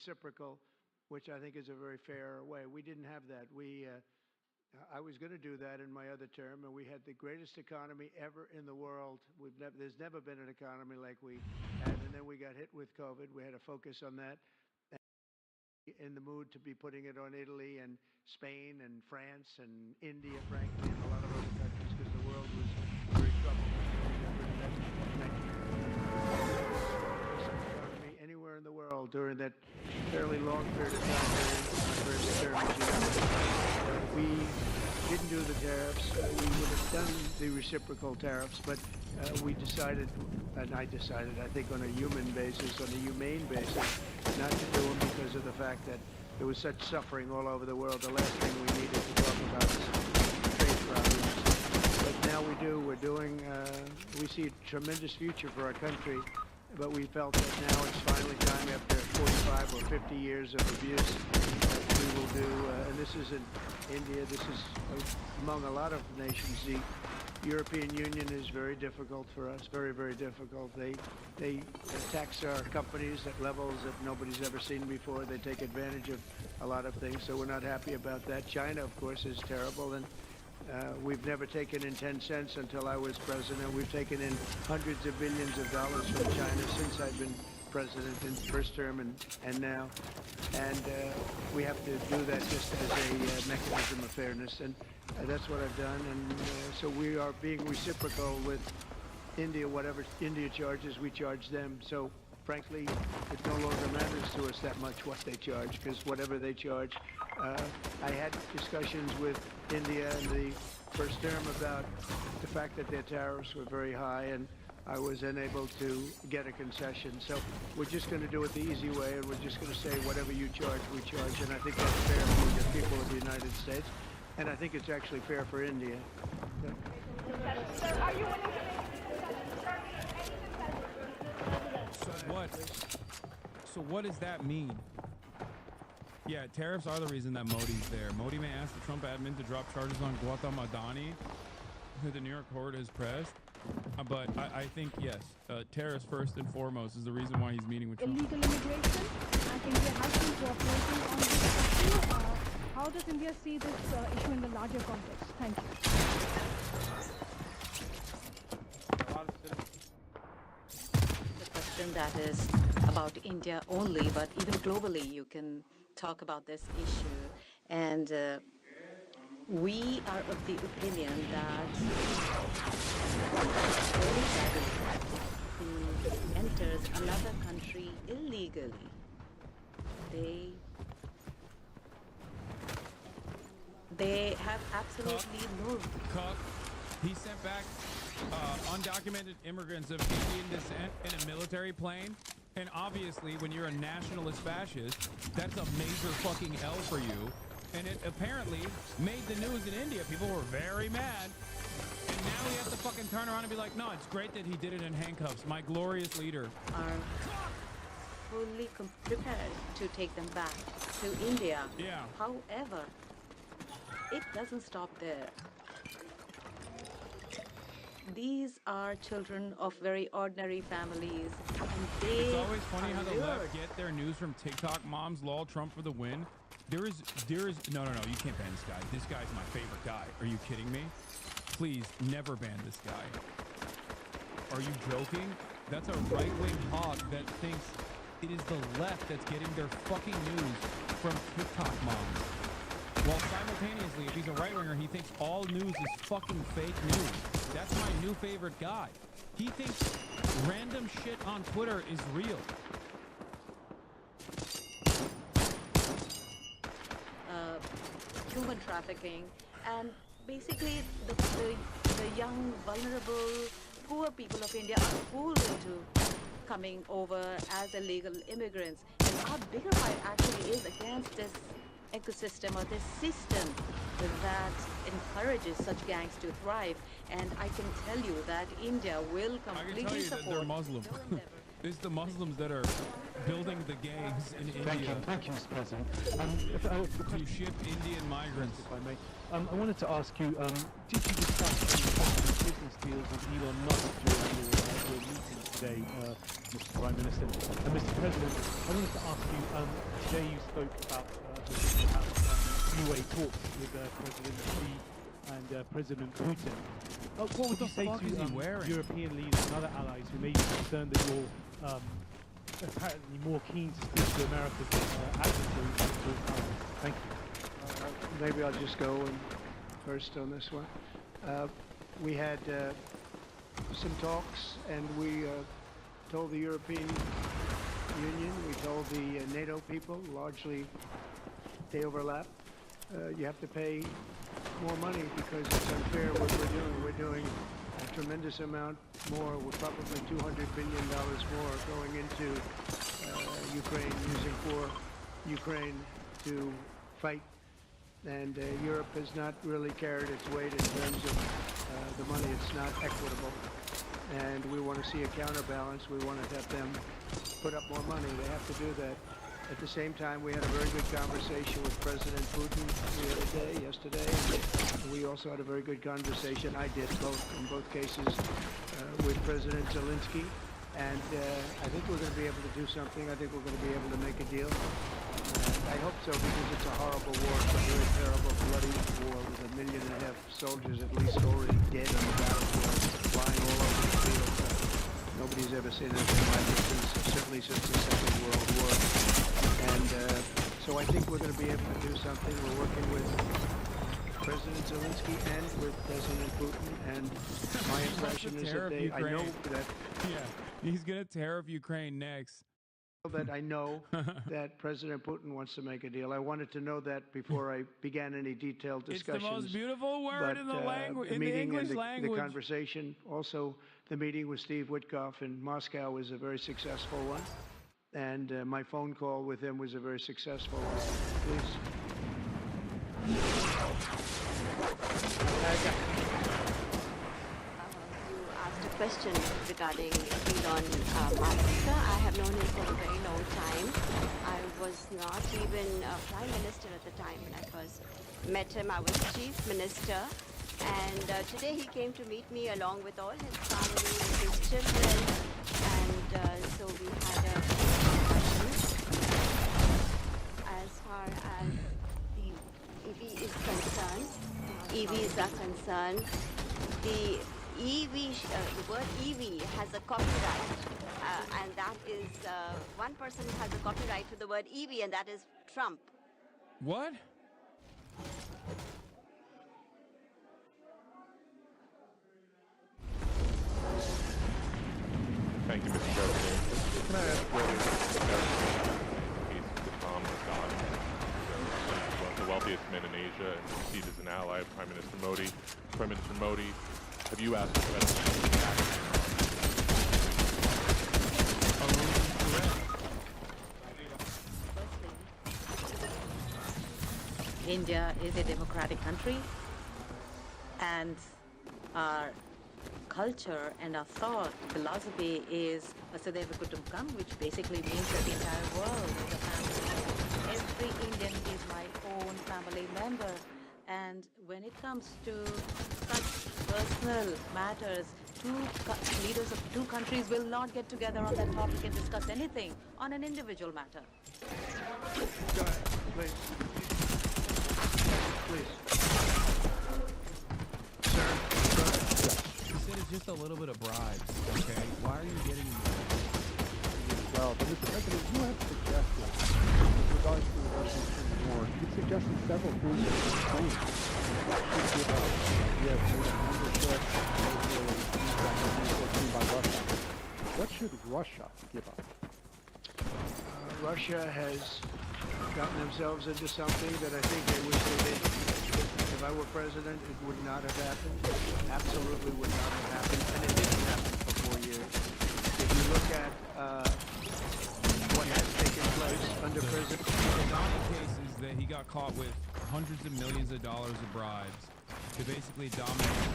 reciprocal, which I think is a very fair way. We didn't have that. I was going to do that in my other term, and we had the greatest economy ever in the world. There's never been an economy like we had, and then we got hit with COVID. We had to focus on that. In the mood to be putting it on Italy and Spain and France and India, frankly, and a lot of other countries, because the world was very troubled. Economy anywhere in the world during that fairly long period of time during my first term as we didn't do the tariffs. We would have done the reciprocal tariffs, but we decided, and I decided, I think on a human basis, on a humane basis, not to do them because of the fact that there was such suffering all over the world. The last thing we needed to talk about is trade problems. But now we do. We see a tremendous future for our country, but we felt that now it's finally time, after 45 or 50 years of abuse, that we will do, and this isn't India, this is among a lot of nations. The European Union is very difficult for us, very, very difficult. They tax our companies at levels that nobody's ever seen before. They take advantage of a lot of things, so we're not happy about that. China, of course, is terrible, and we've never taken in 10 cents until I was president. We've taken in hundreds of billions of dollars from China since I've been president in first term and now. And we have to do that just as a mechanism of fairness. And that's what I've done. And so we are being reciprocal with India. Whatever India charges, we charge them. So frankly, it no longer matters to us that much what they charge, because whatever they charge, I had discussions with India in the first term about the fact that their tariffs were very high, and I was unable to get a concession. So we're just going to do it the easy way, and we're just going to say whatever you charge, we charge. And I think that's fair for the people of the United States. And I think it's actually fair for India. Sir, are you willing to So what does that mean? Yeah, tariffs are the reason that Modi's there. Modi may ask the Trump admin to drop charges on Gautam Adani, who the New York court has pressed. But I think, yes, tariffs first and foremost is the reason why he's meeting with Trump. illegal immigration, and India has been cooperating on this issue. How does India see this issue in the larger context? Thank you. The question that is about India only, but even globally, you can talk about this issue. And we are of the opinion that who enters another country illegally, they have absolutely no. He sent back undocumented immigrants of Indian descent in a military plane. And obviously, when you're a nationalist fascist, that's a major fucking L for you. And it apparently made the news in India. People were very mad. And now we have to fucking turn around and be like, no, it's great that he did it in handcuffs. My glorious leader. Are fully prepared to take them back to India. Yeah. However, it doesn't stop there. These are children of very ordinary families, and It's always funny how the left get their news from TikTok moms. Lol, Trump for the win. There is no, you can't ban this guy. This guy's my favorite guy. Are you kidding me? Please never ban this guy. Are you joking? That's a right-wing hog that thinks it is the left that's getting their fucking news from TikTok moms. While simultaneously, if he's a right-winger, he thinks all news is fucking fake news. That's my new favorite guy. He thinks random shit on Twitter is real. Human trafficking, and basically the young, vulnerable, poor people of India are fooled into coming over as illegal immigrants. And our bigger fight actually is against this ecosystem or this system that encourages such gangs to thrive. And I can tell you that India will completely I can tell you support. that they're Muslim. It's the Muslims that are building the gangs in India. Thank you, Mr. President. To ship Indian migrants. If I may, I wanted to ask you, did you discuss any business deals with Elon Musk during your meeting today, Mr. Prime Minister? And Mr. President, I wanted to ask you, today you spoke about UA talks with President Xi and President Putin. What would you say fuck is he to wearing? European leaders and other allies who may be concerned that you're apparently more keen to speak to America's adversaries than to its allies? Thank you. Maybe I'll just go first on this one. We had some talks, and we told the European Union, we told the NATO people, largely they overlap. You have to pay more money because it's unfair what we're doing. We're doing a tremendous amount more. We're probably $200 billion more going into Ukraine, using for Ukraine to fight. And Europe has not really carried its weight in terms of the money. It's not equitable. And we want to see a counterbalance. We want to have them put up more money. They have to do that. At the same time, we had a very good conversation with President Putin yesterday. And we also had a very good conversation. I did in both cases with President Zelensky. And I think we're going to be able to do something. I think we're going to be able to make a deal. I hope so, because it's a horrible war. It's a very terrible, bloody war with 1.5 million soldiers at least already dead on the battlefield, flying all over the field. Nobody's ever seen anything like it certainly since the Second World War. And so I think we're going to be able to do something. We're working with President Zelensky and with President Putin. And my impression is that I know that... Yeah, he's going to tear up Ukraine next. That I know that President Putin wants to make a deal. I wanted to know that before I began any detailed discussions. It's the most beautiful word in the language, in the English language. The conversation, also the meeting with Steve Witkoff in Moscow was a very successful one, and my phone call with him was a very successful one. Please. Question regarding Elon Musk. I have known him for a very long time. I was not even Prime Minister at the time when I first met him. I was Chief Minister. And today he came to meet me along with all his family and his children. And so we had a discussion. As far as the EV is concerned, EVs are concerned, the word EV has a copyright, and that is one person has a copyright to the word EV, and that is Trump. What? Thank you, Mr. President. Can I ask whether he's Tom or God, the wealthiest man in Asia, and perceived as an ally of Prime Minister Modi? Prime Minister Modi, have you asked the President? India is a democratic country, and our culture and our thought, philosophy is Vasudhaiva Kutumbakam, which basically means that the entire world is a family. Every Indian is my own family member. And when it comes to such personal matters, leaders of two countries will not get together on that topic and discuss anything on an individual matter. Go ahead, please. Please. Sir, go ahead. He said it's just a little bit of bribes, okay? Why are you getting Well, but Mr. President, you have suggested, with regards to the Russian war, you've suggested several things that Ukraine should give up. Yes, membership, by Russia. What should Russia give up? Russia has gotten themselves into something that I think they wish they didn't. If I were president, it would not have happened. Absolutely would not have happened, and it didn't happen for 4 years. If you look at what has taken place under President... The dominant case is that he got caught with hundreds of millions of dollars of bribes to basically dominate